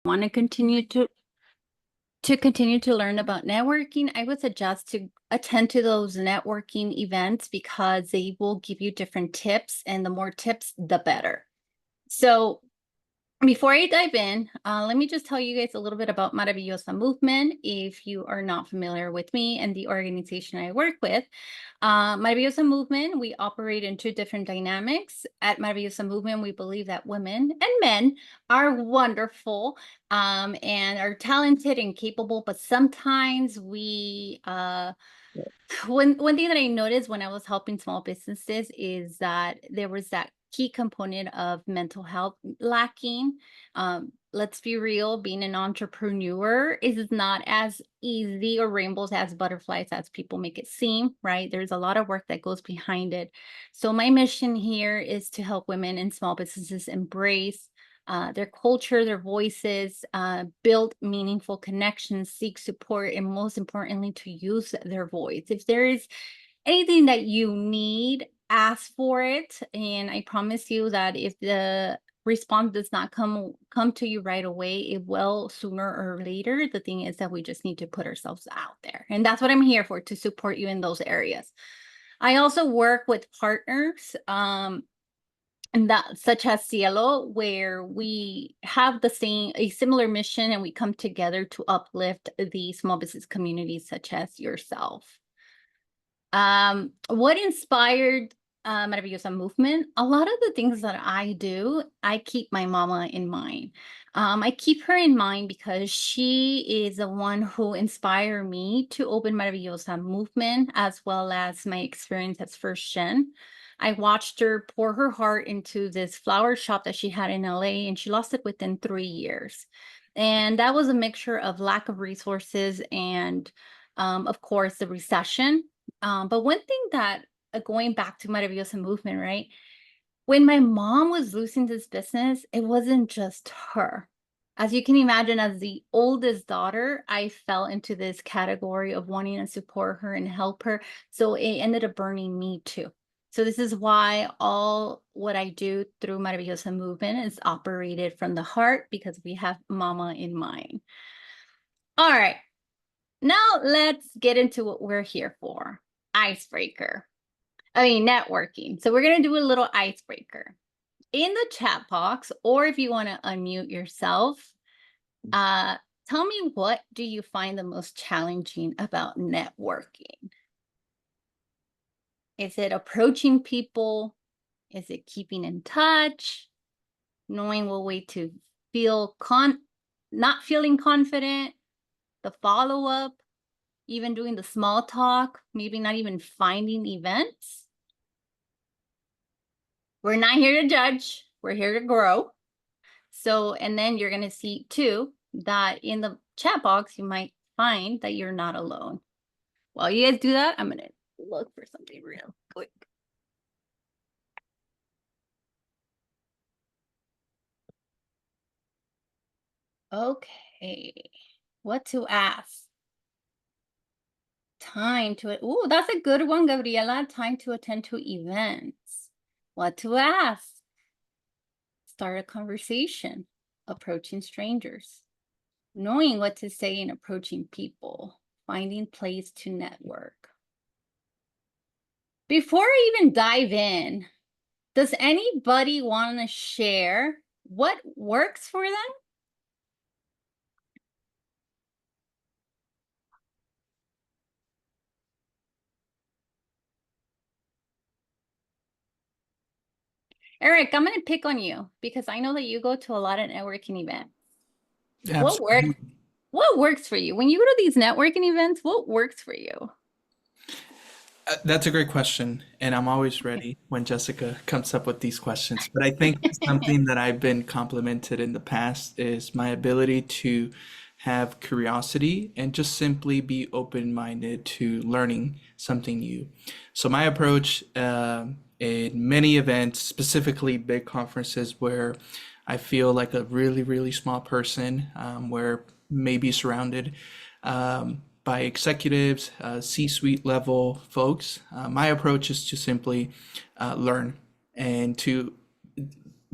want to continue to learn about networking, I would suggest to attend to those networking events because they will give you different tips, and the more tips, the better. So before I dive in, let me just tell you guys a little bit about Maravillosa Movement if you are not familiar with me and the organization I work with. Maravillosa Movement, we operate in two different dynamics. At Maravillosa Movement, we believe that women and men are wonderful and are talented and capable, but sometimes one thing that I noticed when I was helping small businesses is that there was that key component of mental health lacking. Let's be real, being an entrepreneur is not as easy or rainbows as butterflies as people make it seem, right? There's a lot of work that goes behind it. So my mission here is to help women in small businesses embrace their culture, their voices, build meaningful connections, seek support, and most importantly, to use their voice. If there is anything that you need, ask for it. And I promise you that if the response does not come to you right away, it will sooner or later. The thing is that we just need to put ourselves out there. And that's what I'm here for, to support you in those areas. I also work with partners. And that such as CIELO, where we have a similar mission, and we come together to uplift the small business communities such as yourself. What inspired Maravillosa Movement? A lot of the things that I do, I keep my mama in mind. I keep her in mind because she is the one who inspired me to open Maravillosa Movement, as well as my experience as first gen. I watched her pour her heart into this flower shop that she had in LA, and she lost it within 3 years. And that was a mixture of lack of resources and, of course, the recession. But one thing that, going back to Maravillosa Movement, right? When my mom was losing this business, it wasn't just her. As you can imagine, as the oldest daughter, I fell into this category of wanting to support her and help her. So it ended up burning me too. So this is why all what I do through Maravillosa Movement is operated from the heart, because we have mama in mind. All right. Now let's get into what we're here for. Icebreaker. Networking. So we're going to do a little icebreaker. In the chat box, or if you want to unmute yourself, tell me, what do you find the most challenging about networking? Is it approaching people? Is it keeping in touch? Knowing what way to feel not feeling confident? The follow-up? Even doing the small talk? Maybe not even finding events? We're not here to judge. We're here to grow. So, and then you're going to see too that in the chat box, you might find that you're not alone. While you guys do that, I'm going to look for something real quick. Okay. What to ask? Time to, oh, that's a good one, Gabriela. Time to attend to events. What to ask? Start a conversation. Approaching strangers. Knowing what to say in approaching people. Finding place to network. Before I even dive in, does anybody want to share what works for them? Eric, I'm going to pick on you because I know that you go to a lot of networking events. Absolutely. What works for you? When you go to these networking events, what works for you? That's a great question, and I'm always ready when Jessica comes up with these questions. But I think something that I've been complimented in the past is my ability to have curiosity and just simply be open-minded to learning something new. So my approach in many events, specifically big conferences where I feel like a really, really small person, where maybe surrounded by executives, C-suite level folks. My approach is to simply learn and to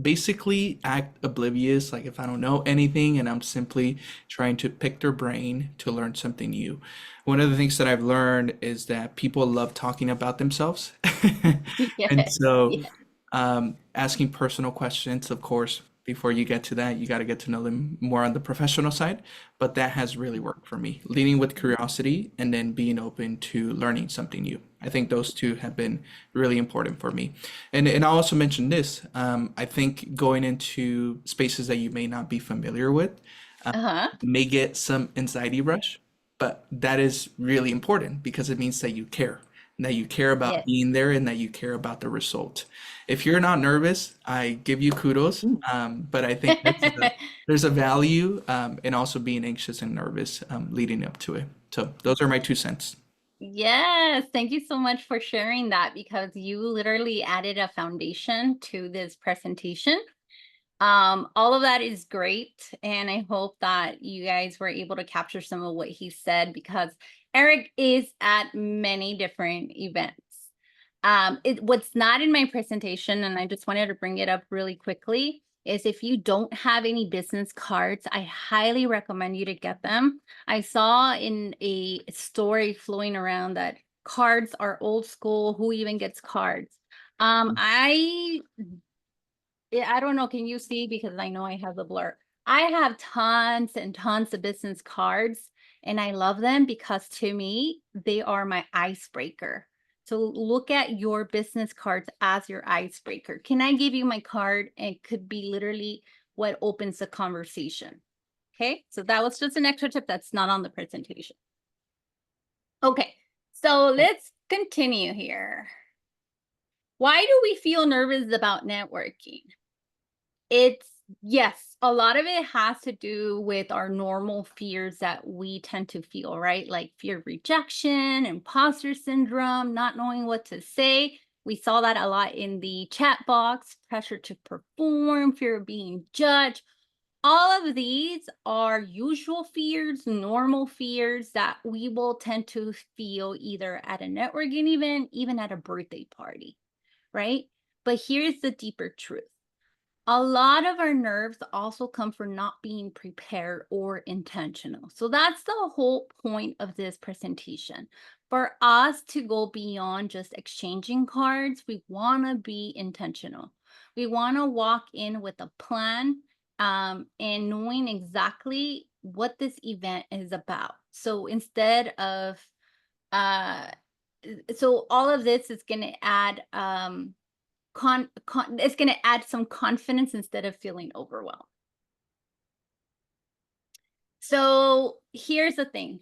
basically act oblivious, like if I don't know anything and I'm simply trying to pick their brain to learn something new. One of the things that I've learned is that people love talking about themselves. And Yes, so yes. asking personal questions, of course, before you get to that, you got to get to know them more on the professional side. But that has really worked for me, leading with curiosity and then being open to learning something new. I think those two have been really important for me. And I also mentioned this. I think going into spaces that you may not be familiar with Uh-huh. may get some anxiety rush, but that is really important because it means that you care, and that you care about Yes. being there, and that you care about the result. If you're not nervous, I give you kudos, Mm. but I think there's a value in also being anxious and nervous leading up to it. So those are my 2 cents. Yes, thank you so much for sharing that because you literally added a foundation to this presentation. All of that is great, and I hope that you guys were able to capture some of what he said because Eric is at many different events. What's not in my presentation, and I just wanted to bring it up really quickly, is if you don't have any business cards, I highly recommend you to get them. I saw in a story flowing around that cards are old school. Who even gets cards? I don't know. Can you see? Because I know I have the blur. I have tons and tons of business cards, and I love them because to me, they are my icebreaker. So look at your business cards as your icebreaker. Can I give you my card? It could be literally what opens the conversation. Okay, so that was just an extra tip that's not on the presentation. Okay, so let's continue here. Why do we feel nervous about networking? It's yes, a lot of it has to do with our normal fears that we tend to feel, right? Like fear of rejection, imposter syndrome, not knowing what to say. We saw that a lot in the chat box, pressure to perform, fear of being judged. All of these are usual fears, normal fears that we will tend to feel either at a networking event, even at a birthday party, right? But here's the deeper truth. A lot of our nerves also come from not being prepared or intentional. So that's the whole point of this presentation. For us to go beyond just exchanging cards, we want to be intentional. We want to walk in with a plan and knowing exactly what this event is about. So instead of, uh, so all of this is going to add it's going to add some confidence instead of feeling overwhelmed. So here's the thing.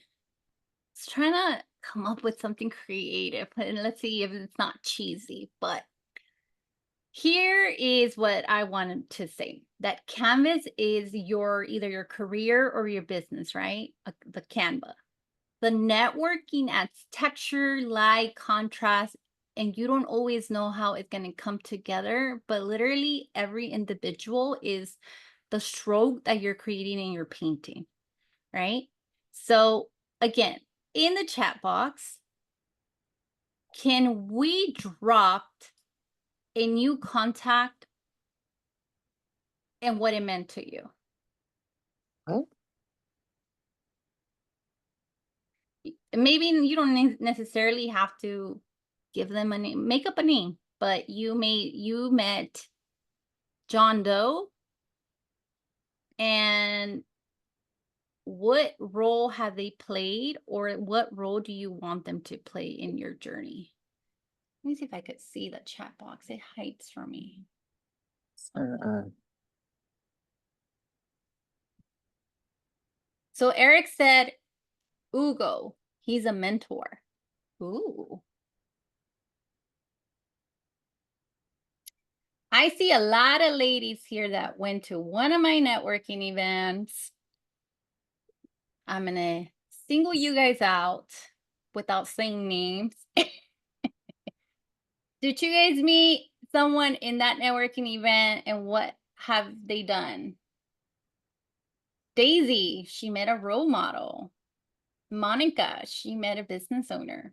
It's trying to come up with something creative and let's see if it's not cheesy, but here is what I wanted to say. That canvas is your either your career or your business, right? The Canva. The networking adds texture, light, contrast, and you don't always know how it's going to come together, but literally every individual is the stroke that you're creating in your painting, right? So, again, in the chat box, can we drop a new contact and what it meant to you? Oh, Maybe you don't necessarily have to give them a name, make up a name, but you met John Doe, and what role have they played, or what role do you want them to play in your journey? Let me see if I could see the chat box. It hides from me. uh, So Eric said, Ugo, he's a mentor. Ooh. I see a lot of ladies here that went to one of my networking events. I'm going to single you guys out without saying names. Did you guys meet someone in that networking event and what have they done? Daisy, she met a role model. Monica, she met a business owner.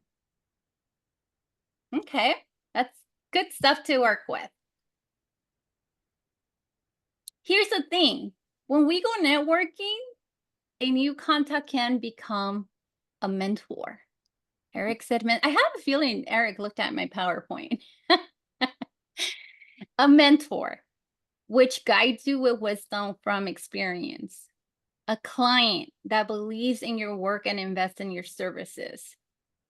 Okay, that's good stuff to work with. Here's the thing. When we go networking, a new contact can become a mentor. Eric said, I have a feeling Eric looked at my PowerPoint. A mentor, which guides you with wisdom from experience. A client that believes in your work and invests in your services.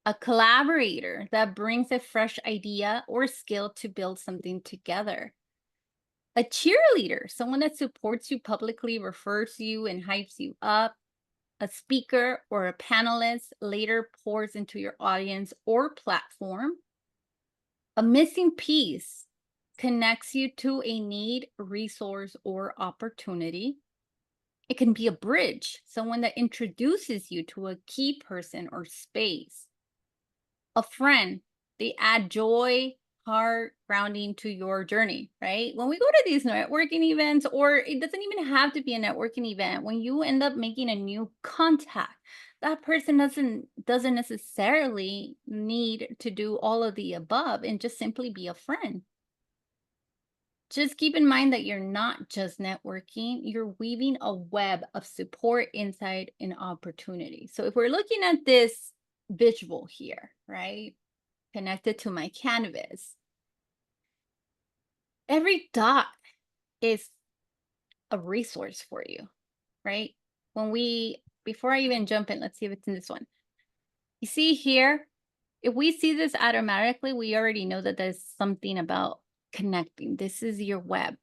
A collaborator that brings a fresh idea or skill to build something together. A cheerleader, someone that supports you publicly, refers you, and hypes you up. A speaker or a panelist later pours into your audience or platform. A missing piece connects you to a need, resource, or opportunity. It can be a bridge, someone that introduces you to a key person or space. A friend, they add joy, heart, grounding to your journey, right? When we go to these networking events, or it doesn't even have to be a networking event, when you end up making a new contact, that person doesn't necessarily need to do all of the above and just simply be a friend. Just keep in mind that you're not just networking, you're weaving a web of support, insight, and opportunity. So if we're looking at this visual here, right, connected to my canvas, every dot is a resource for you, right? Before I even jump in, let's see if it's in this one. You see here, if we see this automatically, we already know that there's something about connecting. This is your web,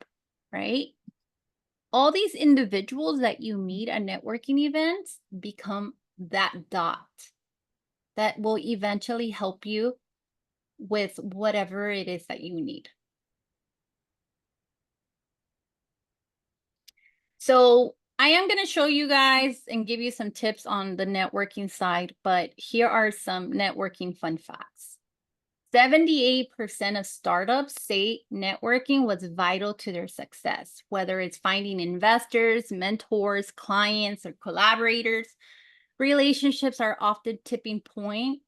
right? All these individuals that you meet at networking events become that dot that will eventually help you with whatever it is that you need. So I am going to show you guys and give you some tips on the networking side, but here are some networking fun facts. 78% of startups say networking was vital to their success, whether it's finding investors, mentors, clients, or collaborators. Relationships are often tipping point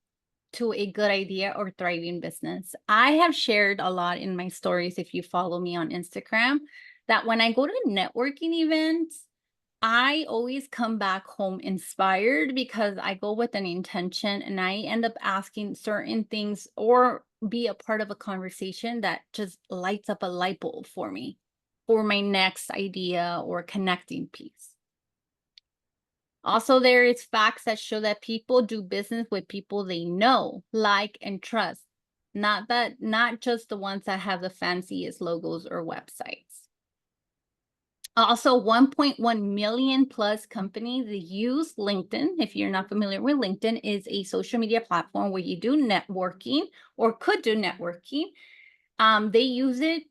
to a good idea or thriving business. I have shared a lot in my stories, if you follow me on Instagram, that when I go to networking events, I always come back home inspired because I go with an intention and I end up asking certain things or be a part of a conversation that just lights up a light bulb for me for my next idea or connecting piece. Also, there is facts that show that people do business with people they know, like, and trust. Not just the ones that have the fanciest logos or websites. Also, 1.1 million plus companies that use LinkedIn. If you're not familiar with LinkedIn, is a social media platform where you do networking or could do networking. They use it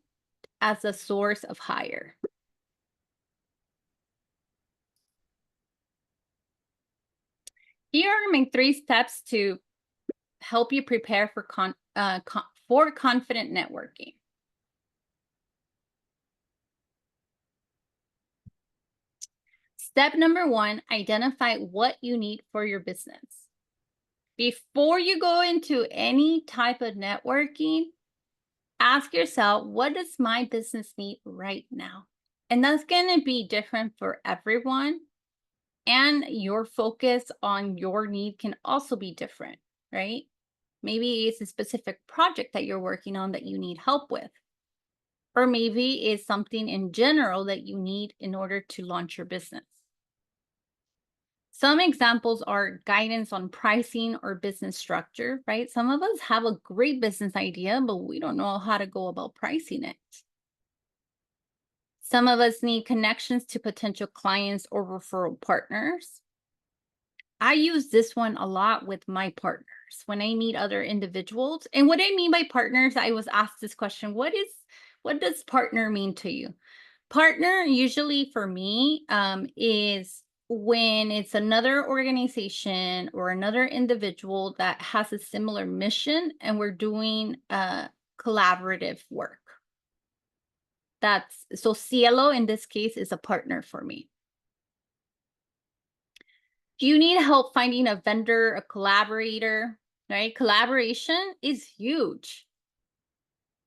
as a source of hire. Here are my 3 steps to help you prepare for confident networking. Step number 1, identify what you need for your business. Before you go into any type of networking, ask yourself, what does my business need right now? And that's going to be different for everyone. And your focus on your need can also be different, right? Maybe it's a specific project that you're working on that you need help with. Or maybe it's something in general that you need in order to launch your business. Some examples are guidance on pricing or business structure, right? Some of us have a great business idea, but we don't know how to go about pricing it. Some of us need connections to potential clients or referral partners. I use this one a lot with my partners when I meet other individuals. And what I mean by partners, I was asked this question, what does partner mean to you? Partner usually for me is when it's another organization or another individual that has a similar mission and we're doing collaborative work. So CIELO in this case is a partner for me. Do you need help finding a vendor, a collaborator, right? Collaboration is huge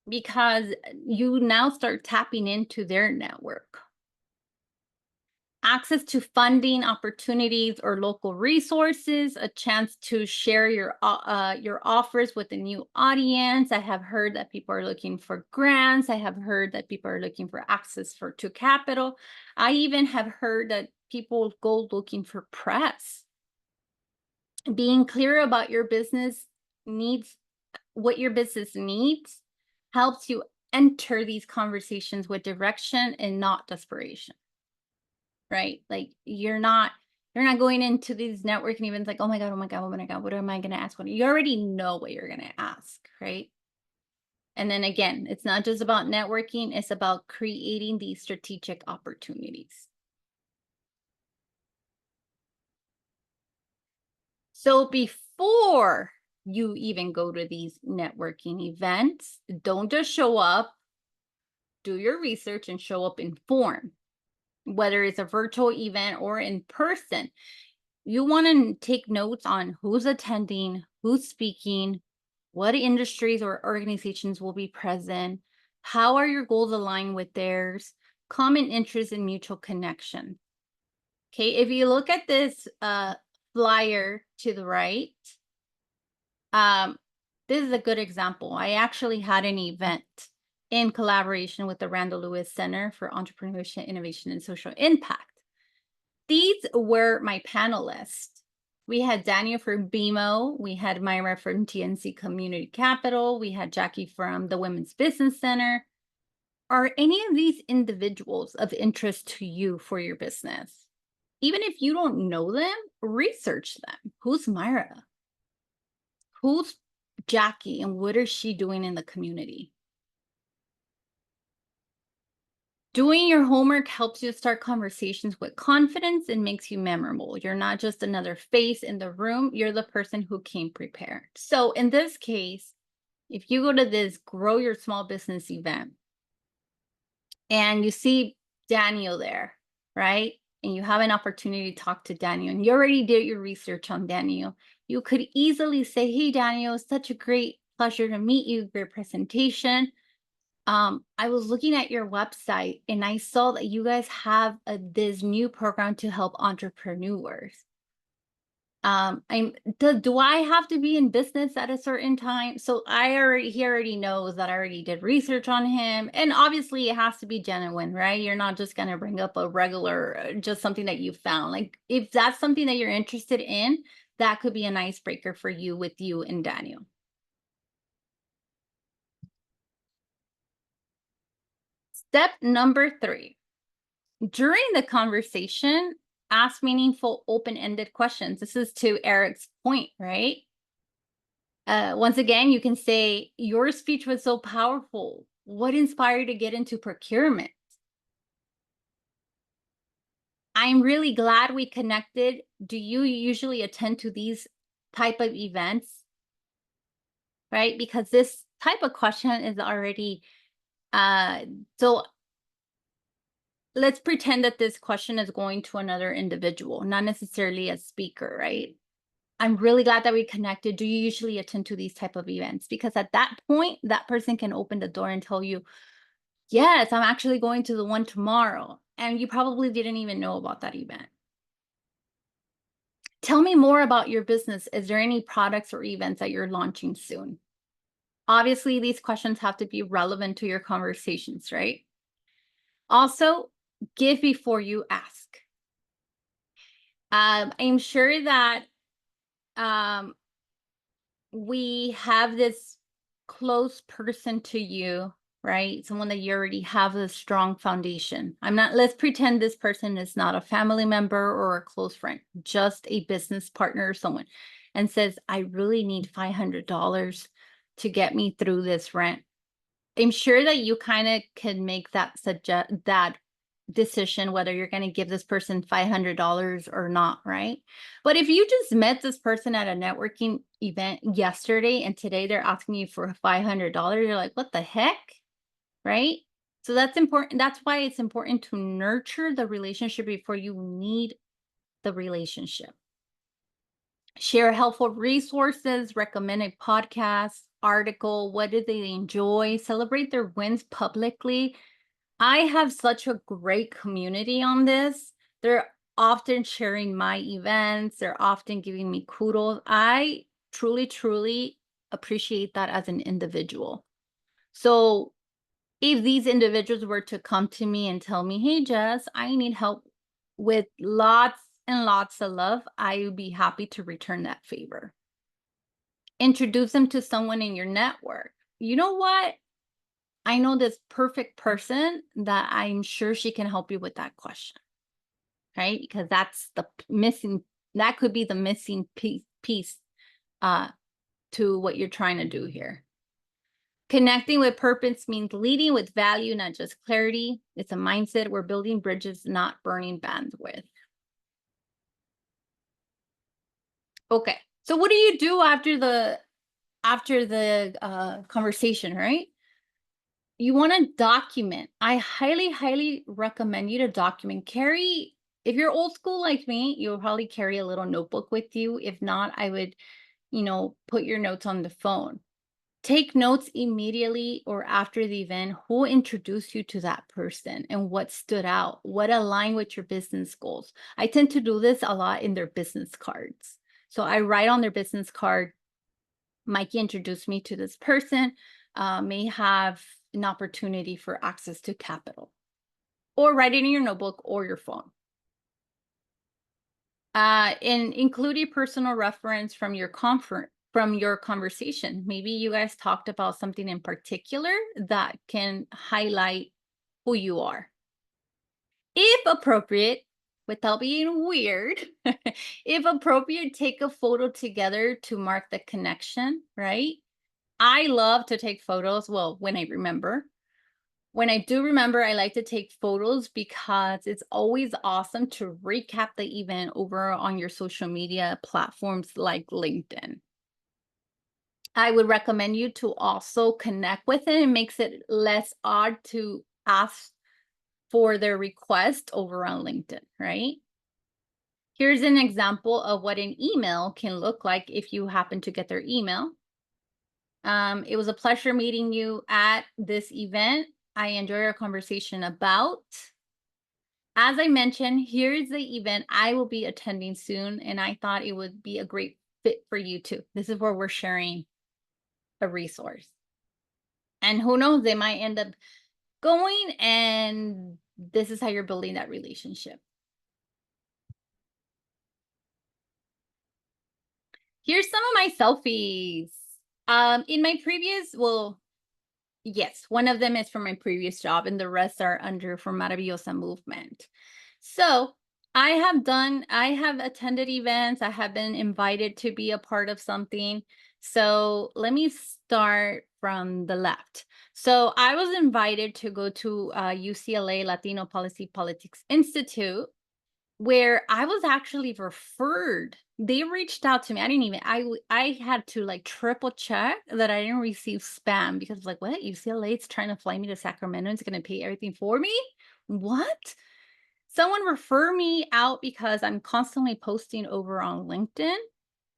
because you now start tapping into their network. access to funding opportunities or local resources, a chance to share your offers with a new audience. I have heard that people are looking for grants. I have heard that people are looking for access to capital. I even have heard that people go looking for press. Being clear about your business needs, what your business needs, helps you enter these conversations with direction and not desperation. Right? Like you're not going into these networking events like, oh my God, oh my God, oh my God, what am I gonna ask? What you already know what you're gonna ask, right? And then again, it's not just about networking, it's about creating these strategic opportunities. So before you even go to these networking events, don't just show up, do your research and show up informed, whether it's a virtual event or in person. You want to take notes on who's attending, who's speaking, what industries or organizations will be present, how are your goals aligned with theirs, common interests and mutual connection. Okay, if you look at this flyer to the right, this is a good example. I actually had an event in collaboration with the Randall Lewis Center for Entrepreneurship, Innovation, and Social Impact. These were my panelists. We had Daniel from BMO, we had Myra from TNC Community Capital, we had Jackie from the Women's Business Center. Are any of these individuals of interest to you for your business? Even if you don't know them, research them. Who's Myra? Who's Jackie and what is she doing in the community? Doing your homework helps you start conversations with confidence and makes you memorable. You're not just another face in the room, you're the person who came prepared. So in this case, if you go to this Grow Your Small Business event and you see Daniel there, right? And you have an opportunity to talk to Daniel and you already did your research on Daniel, you could easily say, hey, Daniel, it's such a great pleasure to meet you, great presentation. I was looking at your website and I saw that you guys have this new program to help entrepreneurs. Do I have to be in business at a certain time? So he already knows that I already did research on him. And obviously it has to be genuine, right? You're not just going to bring up a regular, just something that you found. Like if that's something that you're interested in, that could be an icebreaker for you with you and Daniel. Step number 3. During the conversation, ask meaningful, open-ended questions. This is to Eric's point, right? Once again, you can say, your speech was so powerful. What inspired you to get into procurement? I'm really glad we connected. Do you usually attend to these type of events? Right? Because this type of question is already, so let's pretend that this question is going to another individual, not necessarily a speaker, right? I'm really glad that we connected. Do you usually attend to these type of events? Because at that point, that person can open the door and tell you, yes, I'm actually going to the one tomorrow. And you probably didn't even know about that event. Tell me more about your business. Is there any products or events that you're launching soon? Obviously, these questions have to be relevant to your conversations, right? Also, give before you ask. I'm sure that we have this close person to you, right? Someone that you already have a strong foundation. Let's pretend this person is not a family member or a close friend, just a business partner or someone, and says, I really need $500 to get me through this rent. I'm sure that you kind of can make that decision whether you're going to give this person $500 or not, right? But if you just met this person at a networking event yesterday and today they're asking you for $500, you're like, what the heck? Right? So that's important. That's why it's important to nurture the relationship before you need the relationship. Share helpful resources, recommended podcasts, article, what do they enjoy, celebrate their wins publicly. I have such a great community on this They're often sharing my events. They're often giving me kudos. I truly, truly appreciate that as an individual. So if these individuals were to come to me and tell me, hey, Jess, I need help with lots and lots of love, I would be happy to return that favor. Introduce them to someone in your network. You know what? I know this perfect person that I'm sure she can help you with that question, right? Because that's the missing, that could be the missing piece uh, to what you're trying to do here. Connecting with purpose means leading with value, not just clarity. It's a mindset. We're building bridges, not burning bandwidth. Okay. So what do you do after the conversation, right? You want to document. I highly, highly recommend you to document. Carry, if you're old school like me, you'll probably carry a little notebook with you. If not, I would, put your notes on the phone. Take notes immediately or after the event. Who introduced you to that person and what stood out? What aligned with your business goals? I tend to do this a lot in their business cards. So I write on their business card, Mikey introduced me to this person, may have an opportunity for access to capital. Or write it in your notebook or your phone. And include a personal reference from your conversation. Maybe you guys talked about something in particular that can highlight who you are. If appropriate, without being weird, if appropriate, take a photo together to mark the connection, right? I love to take photos, well, when I remember. When I do remember, I like to take photos because it's always awesome to recap the event over on your social media platforms like LinkedIn. I would recommend you to also connect with it. It makes it less odd to ask for their request over on LinkedIn, right? Here's an example of what an email can look like if you happen to get their email. It was a pleasure meeting you at this event. I enjoy our conversation about. As I mentioned, here's the event I will be attending soon, and I thought it would be a great fit for you too. This is where we're sharing a resource. And who knows, they might end up going, and this is how you're building that relationship. Here's some of my selfies. In my previous, well, yes, one of them is from my previous job, and the rest are under for Maravillosa Movement. So I have attended events. I have been invited to be a part of something. So let me start from the left. So I was invited to go to UCLA Latino Policy Politics Institute, where I was actually referred. They reached out to me. I had to like triple check that I didn't receive spam because like, what? UCLA is trying to fly me to Sacramento. It's going to pay everything for me. What? Someone refer me out because I'm constantly posting over on LinkedIn.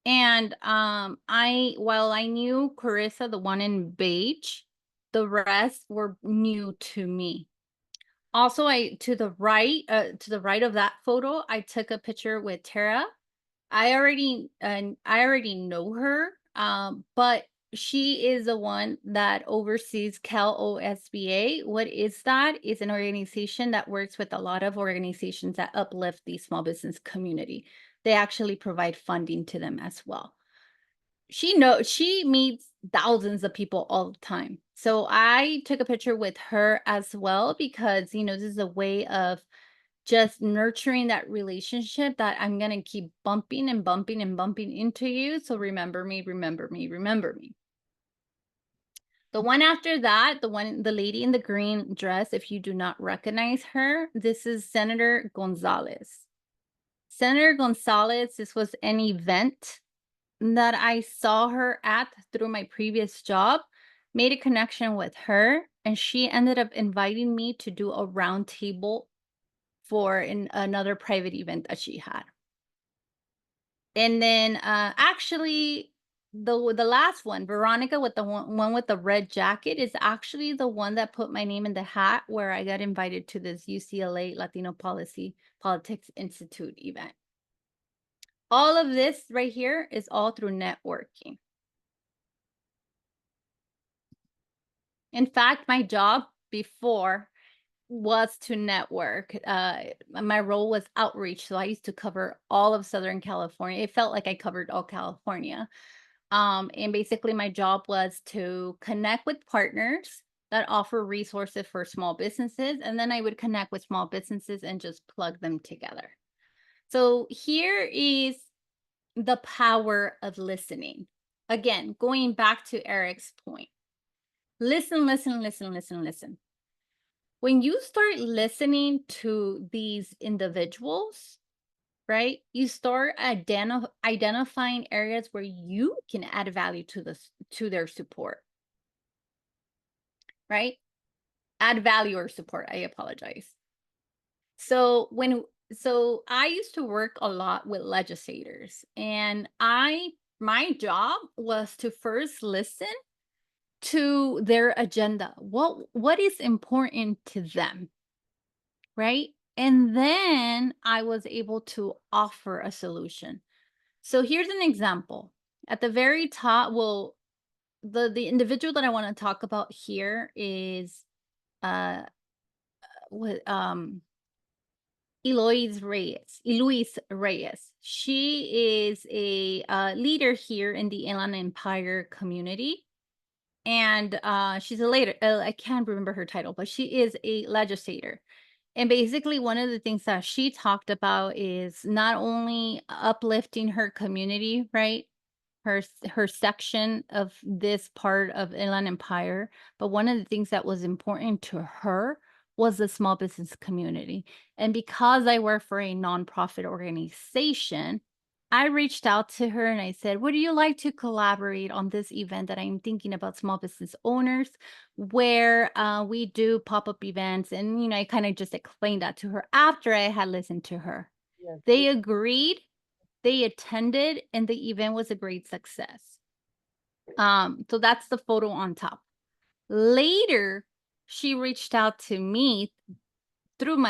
And while I knew Carissa, the one in beige, the rest were new to me. Also, to the right of that photo, I took a picture with Tara. I already know her, but she is the one that oversees Cal OSBA. What is that? It's an organization that works with a lot of organizations that uplift the small business community. They actually provide funding to them as well. She meets thousands of people all the time. So I took a picture with her as well because, this is a way of just nurturing that relationship that I'm going to keep bumping and bumping and bumping into you. So remember me, remember me, remember me. The one after that, the lady in the green dress, if you do not recognize her, this is Senator Gonzalez. Senator Gonzalez, this was an event that I saw her at through my previous job, made a connection with her, and she ended up inviting me to do a roundtable for another private event that she had. And then actually, the last one, Veronica, with the one with the red jacket, is actually the one that put my name in the hat where I got invited to this UCLA Latino Politics Institute event. All of this right here is all through networking. In fact, my job before was to network. My role was outreach, so I used to cover all of Southern California. It felt like I covered all California. And basically, my job was to connect with partners that offer resources for small businesses, and then I would connect with small businesses and just plug them together. So here is the power of listening. Again, going back to Eric's point, listen, listen, listen, listen, listen. When you start listening to these individuals, right, you start identifying areas where you can add value to their support, right? Add value or support, I apologize. So I used to work a lot with legislators, and my job was to first listen to their agenda. What is important to them, right? And then I was able to offer a solution. So here's an example. At the very top, well, the individual that I want to talk about here is uh what Eloise Reyes. She is a leader here in the Inland Empire community. And she's a later, I can't remember her title, but she is a legislator. And basically, one of the things that she talked about is not only uplifting her community, right? Her section of this part of Inland Empire, but one of the things that was important to her was the small business community. And because I work for a nonprofit organization, I reached out to her and I said, "Would you like to collaborate on this event that I'm thinking about small business owners, where we do pop-up events?" And I kind of just explained that to her after I had listened to her. Yes. They agreed, they attended, and the event was a great success. So that's the photo on top. Later, she reached out to me through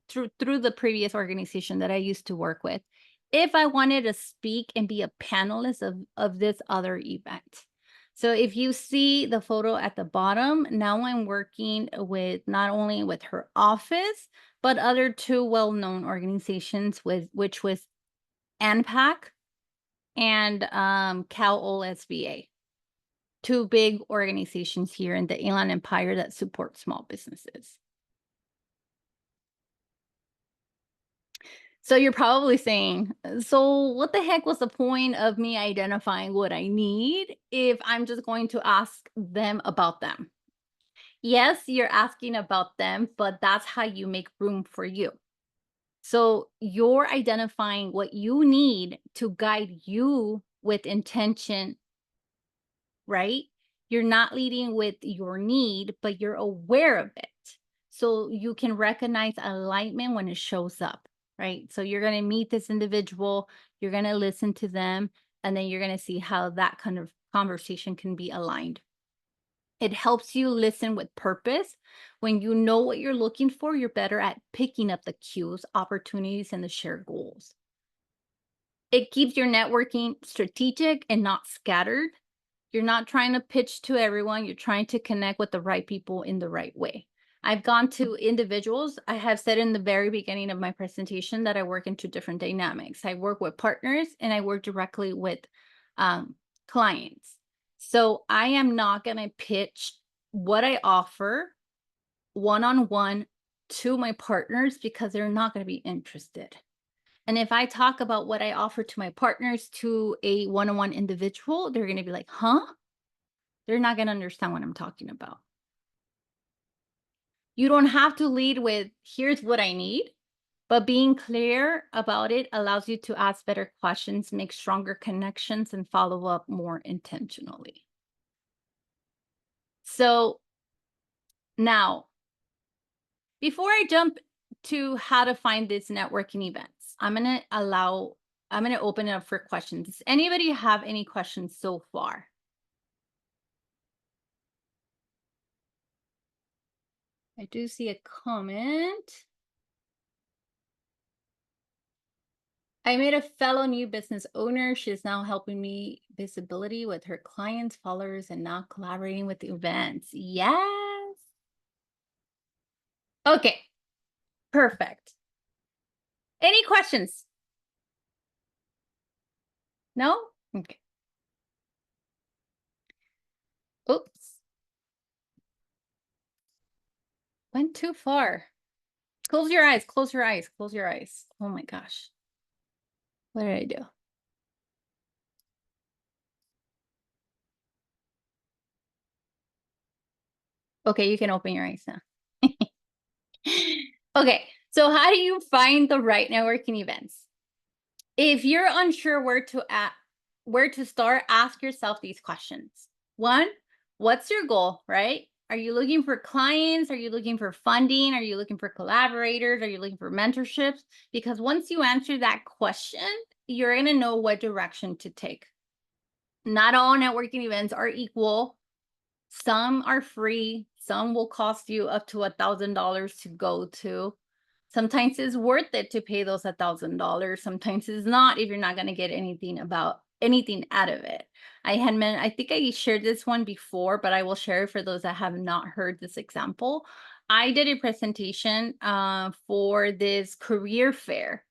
through the previous organization that I used to work with, if I wanted to speak and be a panelist of this other event. So if you see the photo at the bottom, now I'm working with not only with her office, but other two well-known organizations, which was ANPAC and Cal OSBA, two big organizations here in the Inland Empire that support small businesses. So you're probably saying, so what the heck was the point of me identifying what I need if I'm just going to ask them about them? Yes, you're asking about them, but that's how you make room for you. So you're identifying what you need to guide you with intention, right? You're not leading with your need, but you're aware of it. So you can recognize alignment when it shows up, right? So you're going to meet this individual, you're going to listen to them, and then you're going to see how that kind of conversation can be aligned. It helps you listen with purpose. When you know what you're looking for, you're better at picking up the cues, opportunities, and the shared goals. It keeps your networking strategic and not scattered. You're not trying to pitch to everyone. You're trying to connect with the right people in the right way. I've gone to individuals. I have said in the very beginning of my presentation that I work in two different dynamics. I work with partners and I work directly with clients. So I am not going to pitch what I offer one-on-one to my partners because they're not going to be interested. And if I talk about what I offer to my partners to a one-on-one individual, they're going to be like, huh? They're not going to understand what I'm talking about. You don't have to lead with, here's what I need, but being clear about it allows you to ask better questions, make stronger connections, and follow up more intentionally. So now, before I jump to how to find these networking events, I'm going to allow I'm going to open it up for questions. Does anybody have any questions so far? I do see a comment. I made a fellow new business owner. She's now helping me visibility with her clients, followers, and now collaborating with events. Yes. Okay. Perfect. Any questions? No? Okay. Oops. Went too far. Close your eyes. Close your eyes. Close your eyes. Oh my gosh. What did I do? Okay, you can open your eyes now. Okay, so how do you find the right networking events? If you're unsure where to start, ask yourself these questions. One, what's your goal, right? Are you looking for clients? Are you looking for funding? Are you looking for collaborators? Are you looking for mentorships? Because once you answer that question, you're going to know what direction to take. Not all networking events are equal. Some are free. Some will cost you up to $1,000 to go to. Sometimes it's worth it to pay those $1,000. Sometimes it's not if you're not going to get anything out of it. I think I shared this one before, but I will share it for those that have not heard this example. I did a presentation for this career fair.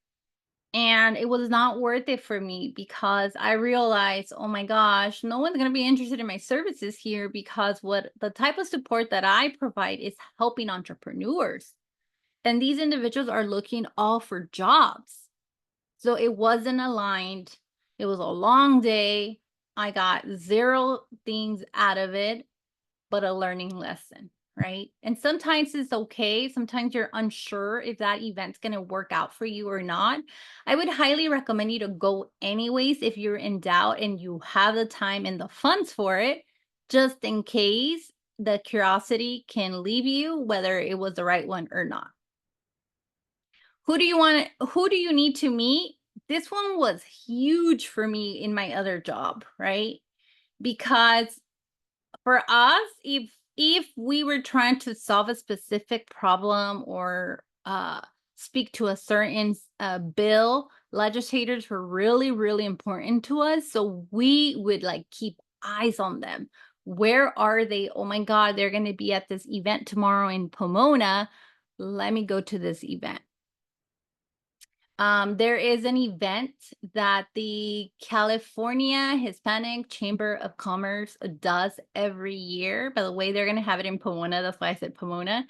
And it was not worth it for me because I realized, oh my gosh, no one's going to be interested in my services here because what the type of support that I provide is helping entrepreneurs. And these individuals are looking all for jobs. So it wasn't aligned. It was a long day. I got zero things out of it, but a learning lesson, right? And sometimes it's okay. Sometimes you're unsure if that event's going to work out for you or not. I would highly recommend you to go anyways if you're in doubt and you have the time and the funds for it, just in case the curiosity can leave you, whether it was the right one or not. Who do you need to meet? This one was huge for me in my other job, right? Because for us, if we were trying to solve a specific problem or speak to a certain bill, legislators were really, really important to us. So we would like keep eyes on them. Where are they? Oh my God, they're going to be at this event tomorrow in Pomona. Let me go to this event. There is an event that the California Hispanic Chamber of Commerce does every year. By the way, they're going to have it in Pomona. That's why I said Pomona.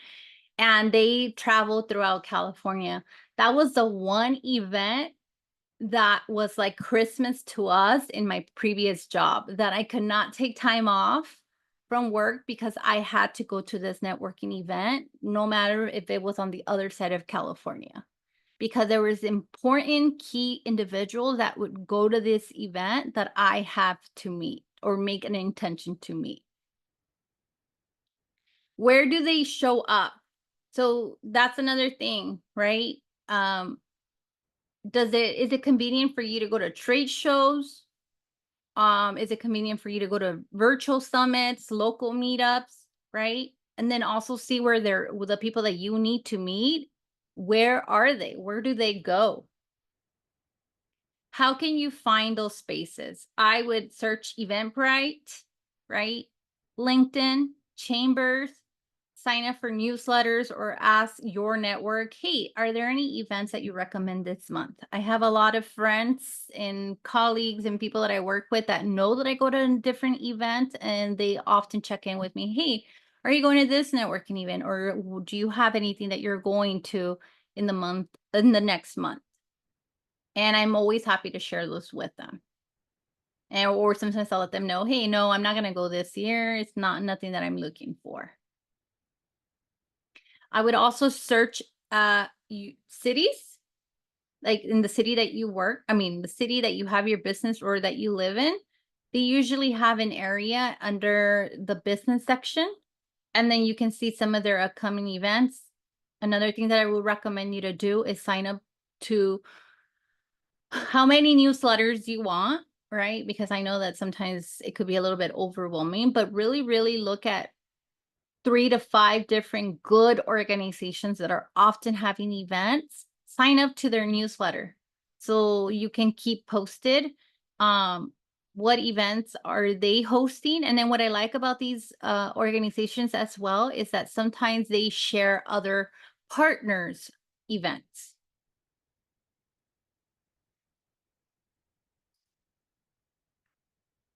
And they travel throughout California. That was the one event that was like Christmas to us in my previous job that I could not take time off from work because I had to go to this networking event, no matter if it was on the other side of California, because there was important key individuals that would go to this event that I have to meet or make an intention to meet. Where do they show up? So that's another thing, right? Is it convenient for you to go to trade shows? Is it convenient for you to go to virtual summits, local meetups, right? And then also see where the people that you need to meet, where are they? Where do they go? How can you find those spaces? I would search Eventbrite, right? LinkedIn, Chambers, sign up for newsletters or ask your network, hey, are there any events that you recommend this month? I have a lot of friends and colleagues and people that I work with that know that I go to different events and they often check in with me. Hey, are you going to this networking event? Or do you have anything that you're going to in the next month? And I'm always happy to share those with them. Or sometimes I'll let them know, hey, no, I'm not going to go this year. It's nothing that I'm looking for. I would also search cities, like in the city that you work. I mean, the city that you have your business or that you live in. They usually have an area under the business section, and then you can see some of their upcoming events. Another thing that I would recommend you to do is sign up to how many newsletters you want, right? Because I know that sometimes it could be a little bit overwhelming, but really, really look at 3 to 5 different good organizations that are often having events. Sign up to their newsletter so you can keep posted. Um, what events are they hosting? And then what I like about these organizations as well is that sometimes they share other partners' events.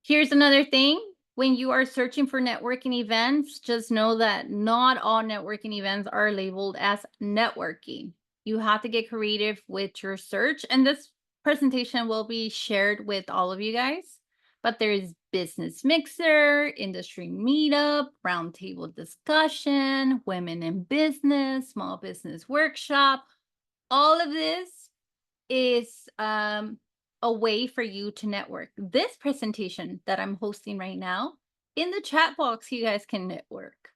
Here's another thing. When you are searching for networking events, just know that not all networking events are labeled as networking. You have to get creative with your search, and this presentation will be shared with all of you guys. But there's business mixer, industry meetup, roundtable discussion, women in business, small business workshop. All of this is a way for you to network. This presentation that I'm hosting right now, in the chat box, you guys can network.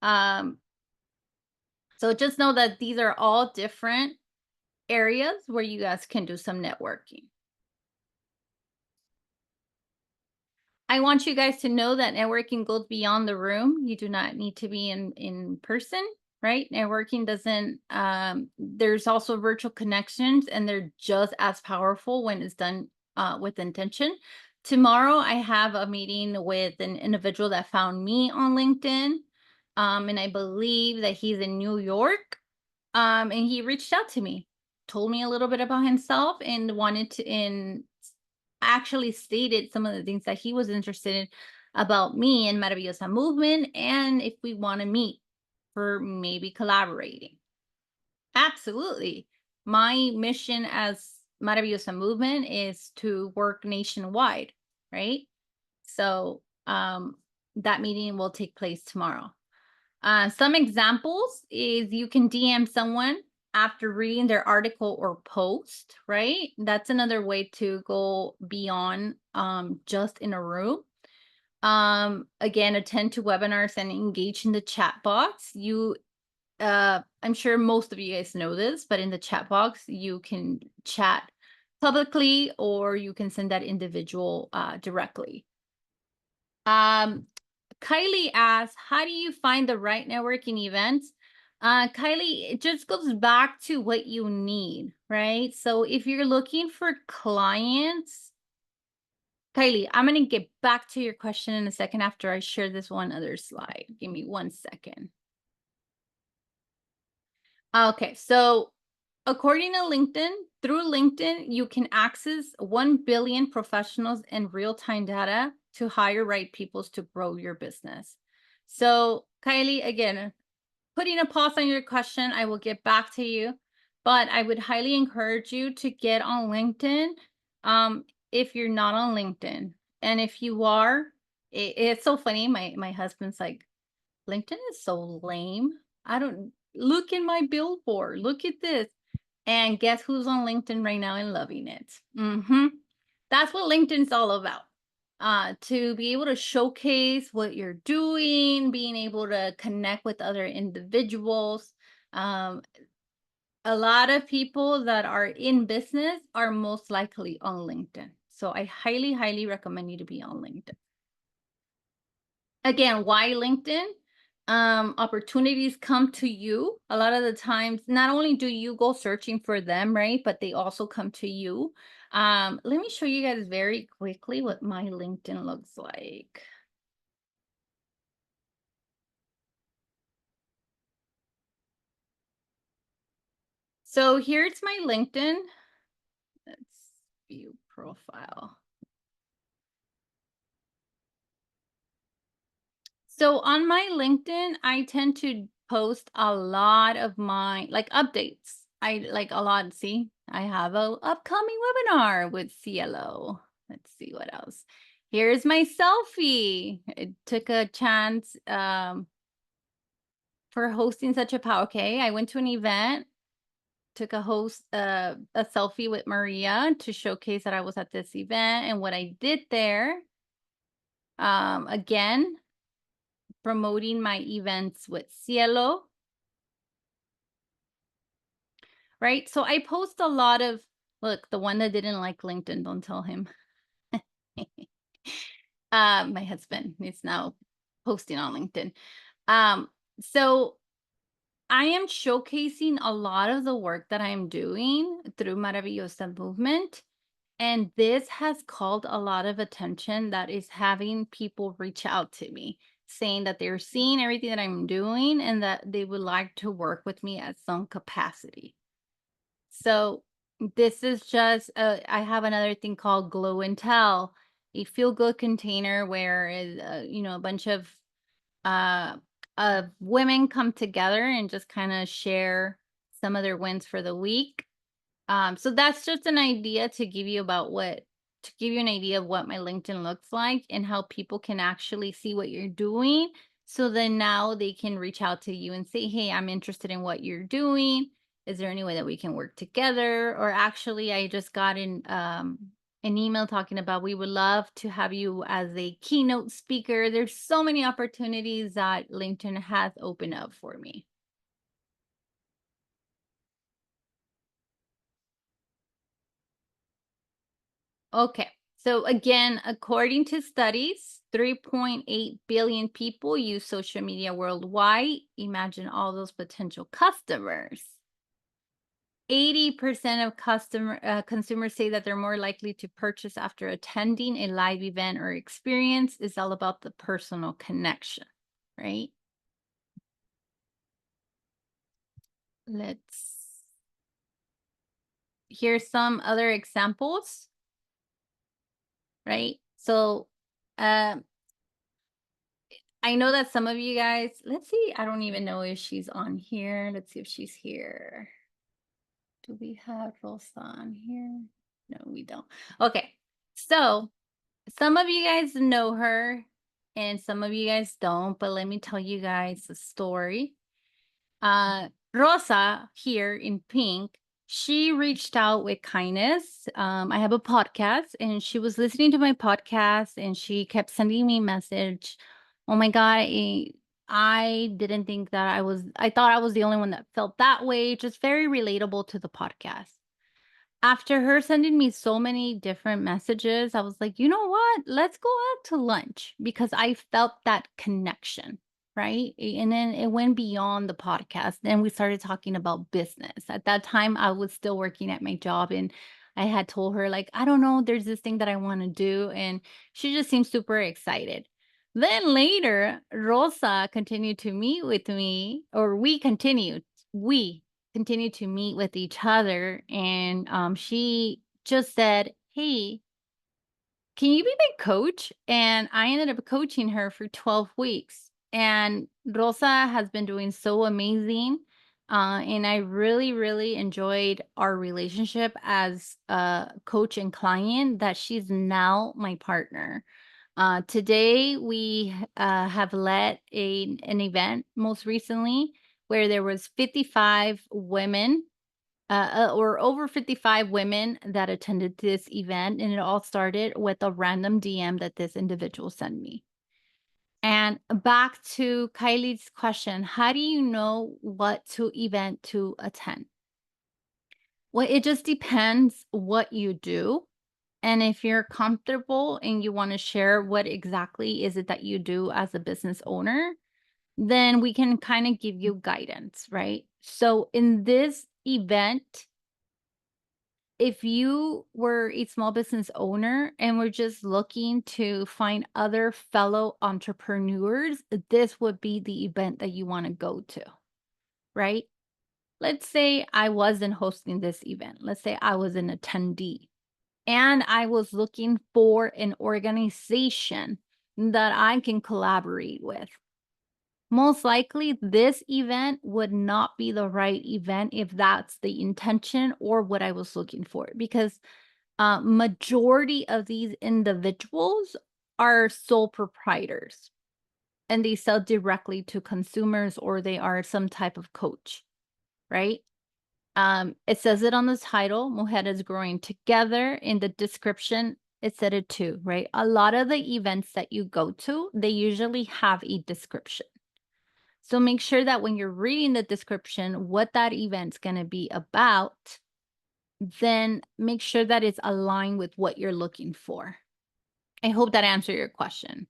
Um, so just know that these are all different areas where you guys can do some networking. I want you guys to know that networking goes beyond the room. You do not need to be in person, right? Networking doesn't there's also virtual connections, and they're just as powerful when it's done with intention. Tomorrow I have a meeting with an individual that found me on LinkedIn. And I believe that he's in New York. And he reached out to me, told me a little bit about himself, and wanted to actually stated some of the things that he was interested in about me and Maravillosa Movement, and if we want to meet for maybe collaborating. Absolutely. My mission as Maravillosa Movement is to work nationwide, right? So that meeting will take place tomorrow. Some examples is you can DM someone after reading their article or post, right? That's another way to go beyond just in a room. Again, attend to webinars and engage in the chat box. I'm sure most of you guys know this, but in the chat box, you can chat publicly or you can send that individual directly. Kylie asks, how do you find the right networking events? Kylie, it just goes back to what you need, right? So if you're looking for clients, Kylie, I'm going to get back to your question in a second after I share this one other slide. Give me 1 second. Okay, so according to LinkedIn, through LinkedIn, you can access 1 billion professionals and real-time data to hire right people to grow your business. So Kylie, again, putting a pause on your question, I will get back to you, but I would highly encourage you to get on LinkedIn if you're not on LinkedIn. And if you are, it's so funny. My husband's like, LinkedIn is so lame. I don't look in my billboard. Look at this. And guess who's on LinkedIn right now and loving it? That's what LinkedIn's all about. To be able to showcase what you're doing, being able to connect with other individuals. A lot of people that are in business are most likely on LinkedIn. So I highly, highly recommend you to be on LinkedIn. Again, why LinkedIn? Opportunities come to you a lot of the times. Not only do you go searching for them, right, but they also come to you. Let me show you guys very quickly what my LinkedIn looks like. So here's my LinkedIn. Let's view profile. So on my LinkedIn, I tend to post a lot of my like updates. I like a lot. See, I have a upcoming webinar with CIELO. Let's see what else. Here's my selfie. I took a chance for hosting such a power. Okay, I went to an event, took a selfie with Maria to showcase that I was at this event and what I did there. Again, promoting my events with CIELO. right? So I post a lot of, look, the one that didn't like LinkedIn, don't tell him. My husband is now posting on LinkedIn. Um, so I am showcasing a lot of the work that I'm doing through Maravillosa Movement. And this has called a lot of attention that is having people reach out to me saying that they're seeing everything that I'm doing and that they would like to work with me at some capacity. So this is just, I have another thing called Glow and Tell, a feel good container where a bunch uh, of women come together and just kind of share some of their wins for the week. So that's just an idea to give you an idea of what my LinkedIn looks like and how people can actually see what you're doing. So then now they can reach out to you and say, hey, I'm interested in what you're doing. Is there any way that we can work together? Or actually, I just got an email talking about we would love to have you as a keynote speaker. There's so many opportunities that LinkedIn has opened up for me. Okay. So again, according to studies, 3.8 billion people use social media worldwide. Imagine all those potential customers. 80% of consumers say that they're more likely to purchase after attending a live event or experience. It's all about the personal connection, right? Let's Here's some other examples, right? So um I know that some of you guys, let's see, I don't even know if she's on here. Let's see if she's here. Do we have Rosa on here? No, we don't. Okay. So some of you guys know her and some of you guys don't, but let me tell you guys the story. Rosa here in pink, she reached out with kindness. I have a podcast and she was listening to my podcast and she kept sending me message. Oh my God, I didn't think that I thought I was the only one that felt that way. Just very relatable to the podcast. After her sending me so many different messages, I was like, you know what? Let's go out to lunch because I felt that connection, right? And then it went beyond the podcast. Then we started talking about business. At that time, I was still working at my job and I had told her, like, I don't know, there's this thing that I want to do. And she just seemed super excited. Then later, Rosa continued to meet with me, or we continue to meet with each other. And she just said, hey, can you be my coach? And I ended up coaching her for 12 weeks. And Rosa has been doing so amazing. And I really, really enjoyed our relationship as a coach and client that she's now my partner. Today, we have led an event most recently where there was 55 women or over 55 women that attended this event, and it all started with a random DM that this individual sent me. And back to Kylie's question, how do you know what to event to attend? Well, it just depends what you do. And if you're comfortable and you want to share what exactly is it that you do as a business owner, then we can kind of give you guidance, right? So in this event, if you were a small business owner and were just looking to find other fellow entrepreneurs, this would be the event that you want to go to, right? Let's say I wasn't hosting this event. Let's say I was an attendee and I was looking for an organization that I can collaborate with. Most likely, this event would not be the right event if that's the intention or what I was looking for, because majority of these individuals are sole proprietors and they sell directly to consumers or they are some type of coach, right? It says it on the title, Mujeres Growing Together. In the description, it said it too, right? A lot of the events that you go to, they usually have a description. So make sure that when you're reading the description, what that event's going to be about, then make sure that it's aligned with what you're looking for. I hope that answered your question.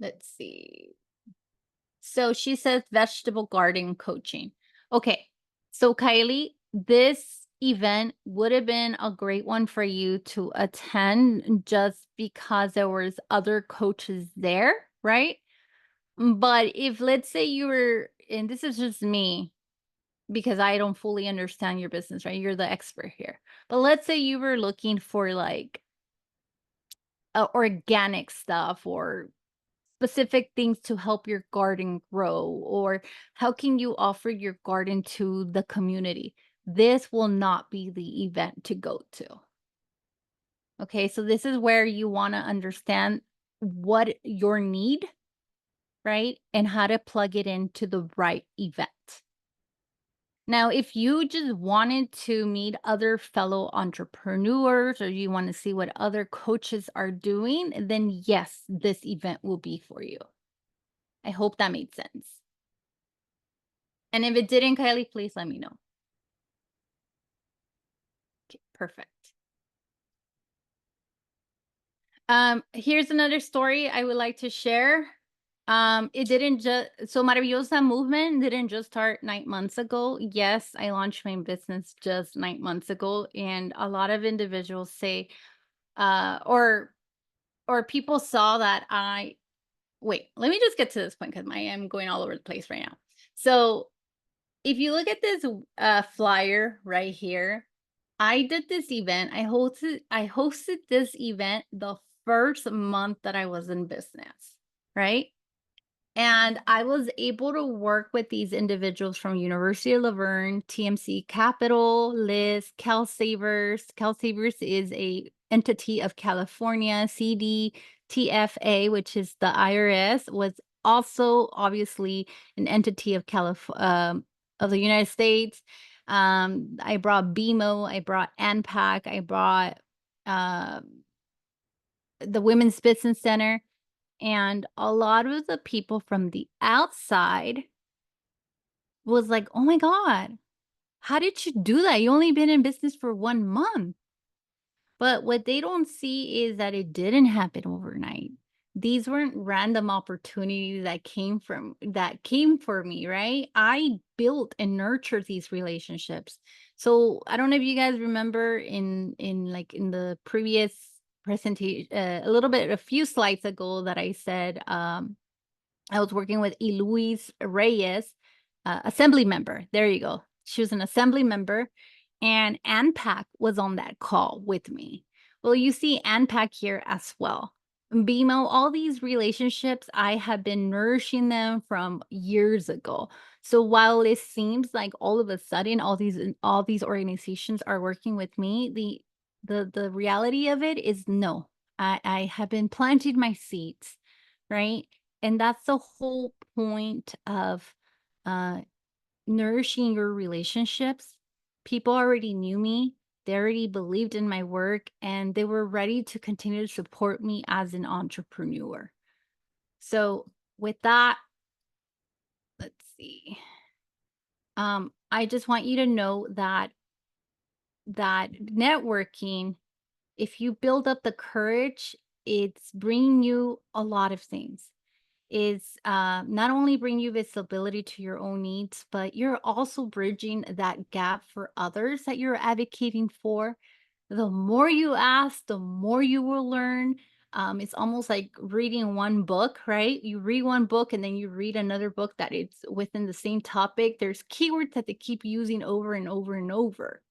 Let's see. So she says vegetable garden coaching. Okay. So Kylie, this event would have been a great one for you to attend just because there was other coaches there, right? But if let's say you were, and this is just me because I don't fully understand your business, right? You're the expert here. But let's say you were looking for like organic stuff or specific things to help your garden grow, or how can you offer your garden to the community? This will not be the event to go to. Okay, so this is where you want to understand what your need, right? And how to plug it into the right event. Now, if you just wanted to meet other fellow entrepreneurs or you want to see what other coaches are doing, then yes, this event will be for you. I hope that made sense. And if it didn't, Kylie, please let me know. Okay, perfect. Here's another story I would like to share. It didn't just so Maravillosa Movement didn't just start 9 months ago. Yes, I launched my business just 9 months ago, and a lot of individuals say, or people saw that I wait. Let me just get to this point because I am going all over the place right now. So if you look at this flyer right here, I did this event. I hosted this event the first month that I was in business, right? And I was able to work with these individuals from University of Laverne, TMC Capital, Liz, CalSavers. CalSavers is a entity of California. CDTFA, which is the IRS, was also obviously an entity of of the United States. I brought BMO, I brought ANPAC, I brought the Women's Business Center. And a lot of the people from the outside was like, "Oh my God, how did you do that? You only been in business for 1 month." But what they don't see is that it didn't happen overnight. These weren't random opportunities that came for me, right? I built and nurtured these relationships. So I don't know if you guys remember in the previous presentation, a few slides ago that I said I was working with Eloise Reyes, assembly member. There you go. She was an assembly member, and ANPAC was on that call with me. Well, you see ANPAC here as well. BMO, all these relationships, I have been nourishing them from years ago. So while it seems like all of a sudden all these organizations are working with me, the reality of it is no. I have been planting my seeds, right? And that's the whole point of uh, nourishing your relationships. People already knew me, they already believed in my work, and they were ready to continue to support me as an entrepreneur. So, with that, let's see. I just want you to know that networking, if you build up the courage, it's bringing you a lot of things. Is not only bring you visibility to your own needs, but you're also bridging that gap for others that you're advocating for. The more you ask, the more you will learn. It's almost like reading one book, right? You read one book and then you read another book that it's within the same topic. There's keywords that they keep using over and over and over.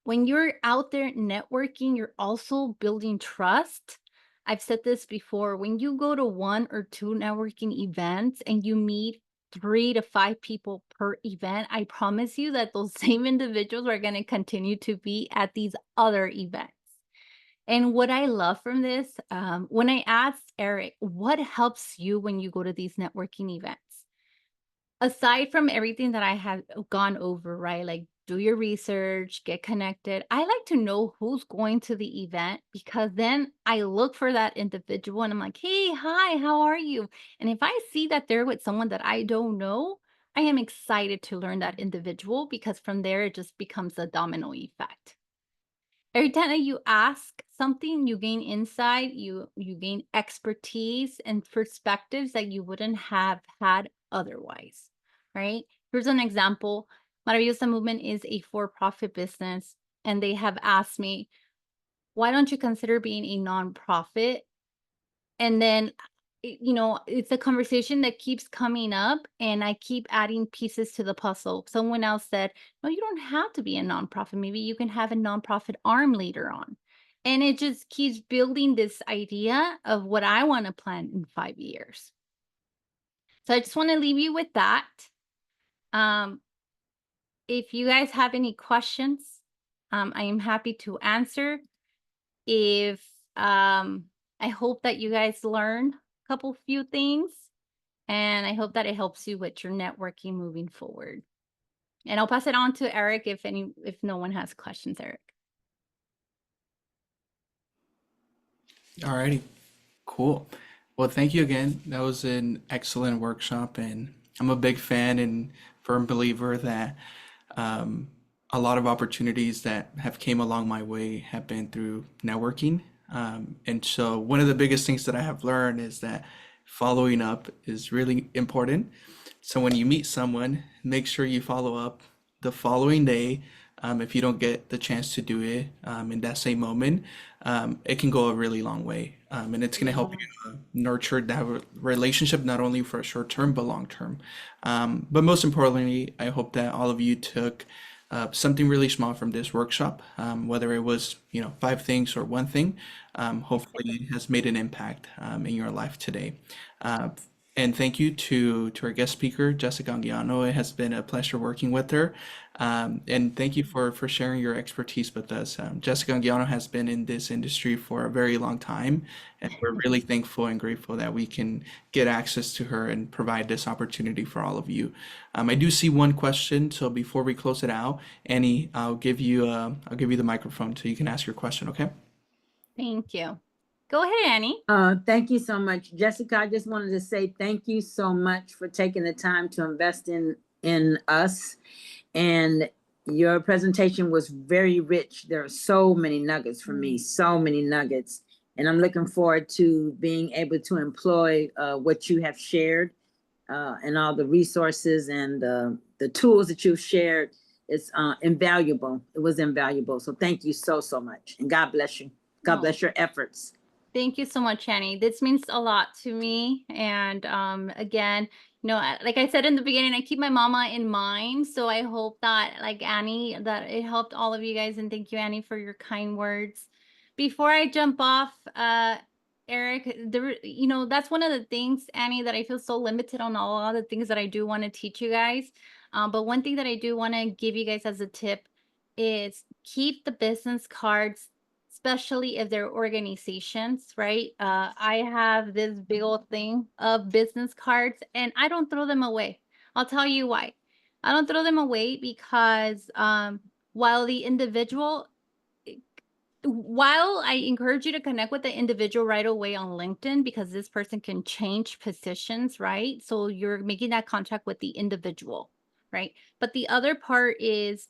When you're out there networking, you're also building trust. I've said this before. When you go to 1 or 2 networking events and you meet 3 to 5 people per event, I promise you that those same individuals are going to continue to be at these other events. And what I love from this, when I asked Eric, what helps you when you go to these networking events? Aside from everything that I have gone over, right? Like do your research, get connected. I like to know who's going to the event because then I look for that individual and I'm like, hey, hi, how are you? And if I see that they're with someone that I don't know, I am excited to learn that individual because from there it just becomes a domino effect. Every time that you ask something, you gain insight, you gain expertise and perspectives that you wouldn't have had otherwise, right? Here's an example. Maravillosa Movement is a for-profit business, and they have asked me, why don't you consider being a nonprofit? And then, it's a conversation that keeps coming up, and I keep adding pieces to the puzzle. Someone else said, "No, you don't have to be a nonprofit. Maybe you can have a nonprofit arm later on." And it just keeps building this idea of what I wanna plan in 5 years. So I just wanna leave you with that. Um, if you guys have any questions, I am happy to answer. If I hope that you guys learn a couple few things, and I hope that it helps you with your networking moving forward. And I'll pass it on to Eric if no one has questions, Eric. Alrighty, cool. Well, thank you again. That was an excellent workshop, and I'm a big fan and firm believer that um, a lot of opportunities that have came along my way have been through networking. And so one of the biggest things that I have learned is that following up is really important. So when you meet someone, make sure you follow up the following day. If you don't get the chance to do it in that same moment, it can go a really long way. And it's going to help Yeah. you nurture that relationship not only for short term but long term. But most importantly, I hope that all of you took something really small from this workshop, whether it was, five things or one thing. Hopefully, it has made an impact in your life today. Uh, and thank you to our guest speaker, Jessica Anguiano. It has been a pleasure working with her. And thank you for sharing your expertise with us. Jessica Anguiano has been in this industry for a very long time, and we're really thankful and grateful that we can get access to her and provide this opportunity for all of you. I do see one question, so before we close it out, Annie, I'll give you the microphone so you can ask your question, okay? Thank you. Go ahead, Annie. Thank you so much, Jessica. I just wanted to say thank you so much for taking the time to invest in us. And your presentation was very rich. There are so many nuggets for me, so many nuggets. And I'm looking forward to being able to employ what you have shared and all the resources and the tools that you've shared. It's invaluable. It was invaluable. So thank you so, so much. And God bless you. God Oh, bless your efforts. thank you so much, Annie. This means a lot to me. And again, like I said in the beginning, I keep my mama in mind. So I hope that, like Annie, that it helped all of you guys. And thank you, Annie, for your kind words. Before I jump off, Eric, that's one of the things, Annie, that I feel so limited on all the things that I do want to teach you guys. But one thing that I do want to give you guys as a tip is keep the business cards, especially if they're organizations, right? I have this big old thing of business cards and I don't throw them away. I'll tell you why. I don't throw them away because while the individual, while I encourage you to connect with the individual right away on LinkedIn because this person can change positions, right? So you're making that contact with the individual, right? But the other part is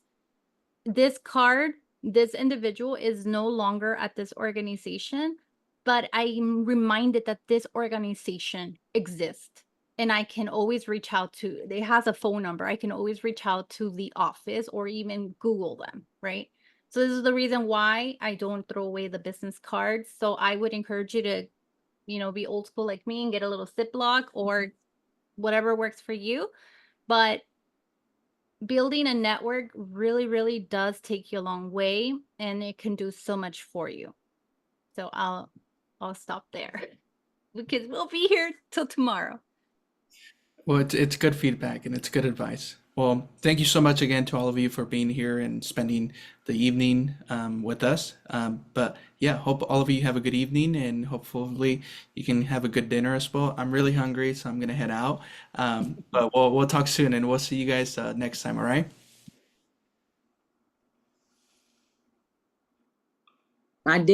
this card, this individual is no longer at this organization, but I'm reminded that this organization exists and I can always reach out to, it has a phone number. I can always reach out to the office or even Google them, right? So this is the reason why I don't throw away the business cards. So I would encourage you to, be old school like me and get a little Ziploc or whatever works for you. But building a network really, really does take you a long way and it can do so much for you. So I'll stop there because we'll be here till tomorrow. Well, it's good feedback and it's good advice. Well, thank you so much again to all of you for being here and spending the evening with us. But yeah, hope all of you have a good evening and hopefully you can have a good dinner as well. I'm really hungry, so I'm gonna head out. But we'll talk soon and we'll see you guys next time. All right? I did.